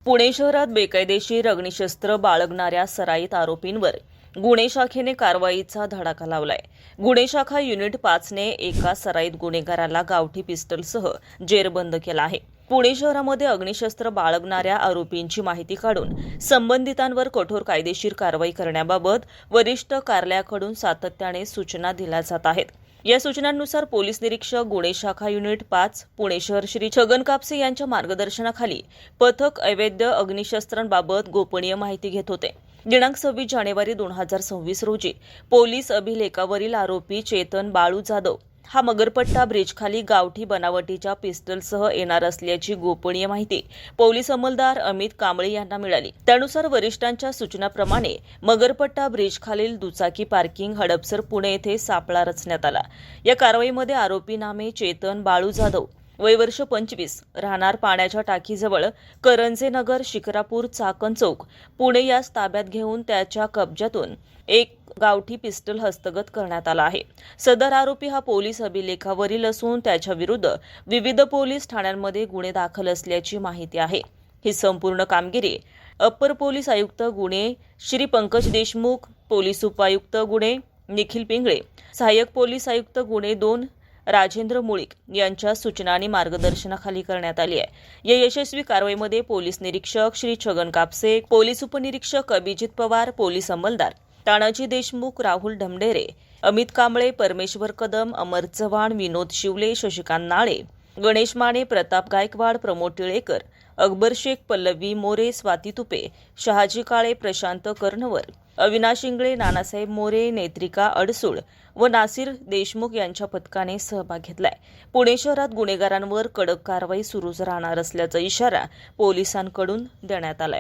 पुणे शहरात बेकायदेशीर अग्निशस्त्र बाळगणाऱ्या सराईत आरोपींवर गुन्हे शाखेने कारवाईचा धडाका लावलाय। गुन्हे शाखा युनिट 5ने एका सराईत गुन्हेगाराला गावठी पिस्टलसह जेरबंद केला आहे। पुणे शहरामध्ये अग्निशस्त्र बाळगणाऱ्या आरोपींची माहिती काढून संबंधितांवर कठोर कायदेशीर कारवाई करण्याबाबत वरिष्ठ कार्यालयाकडून सातत्याने सूचना दिल्या जात आहेत। या सूचनांनुसार पोलीस निरीक्षक गुन्हे शाखा युनिट 5 पुणे शहर श्री छगन कापसे यांच्या मार्गदर्शनाखाली पथक अवैध अग्निशस्त्रांबाबत गोपनीय माहिती घेत होते। दिनांक 26 जानेवारी 2026 रोजी पोलीस अभिलेखावरील आरोपी चेतन बाळू जाधव हा मगरपट्टा ब्रिजखाली गावठी बनावटीच्या पिस्टलसह येणार असल्याची गोपनीय माहिती पोलीस अंमलदार अमित कांबळे यांना मिळाली। त्यानुसार वरिष्ठांच्या सूचनाप्रमाणे मगरपट्टा ब्रिजखालील दुचाकी पार्किंग हडपसर पुणे येथे सापळा रचण्यात आला। या कारवाईमध्ये आरोपी नामे चेतन बाळू जाधव वय वर्ष 25 राहणार पाण्याच्या टाकीजवळ करंजे नगर शिक्रापूर चाकण चौक पुणे यास ताब्यात घेऊन त्याच्या कब्जातून एक गावठी पिस्टल हस्तगत करण्यात आला आहे। सदर आरोपी हा पोलीस अभिलेखावरील असून त्याच्या विरुद्ध विविध पोलीस ठाण्यांमध्ये गुन्हे दाखल असल्याची माहिती आहे। ही संपूर्ण कामगिरी अप्पर पोलीस आयुक्त गुन्हे श्री पंकज देशमुख, पोलीस उपायुक्त गुन्हे निखिल पिंगळे, सहाय्यक पोलीस आयुक्त गुन्हे 2 राजेंद्र मुळीक यांच्या सूचना आणि मार्गदर्शनाखाली करण्यात आली आहे। या यशस्वी कारवाईमध्ये पोलीस निरीक्षक श्री छगन कापसे, पोलीस उपनिरीक्षक अभिजित पवार, पोलीस अंमलदार तानाजी देशमुख, राहुल ढमढेरे, अमित कांबळे, परमेश्वर कदम, अमर चव्हाण, विनोद शिवले, शशिकांत नाळे, गणेश माने, प्रताप गायकवाड, प्रमोद टिळेकर, अकबर शेख, पल्लवी मोरे, स्वाती तुपे, शहाजी काळे, प्रशांत कर्णवर, अविनाश इंगळे, नानासाहेब मोरे, नेत्रिका अडसूळ व नासिर देशमुख यांच्या पथकाने सहभाग घेतलाय। पुणे शहरात गुन्हेगारांवर कडक कारवाई सुरूच राहणार असल्याचा इशारा पोलिसांकडून देण्यात आलाय।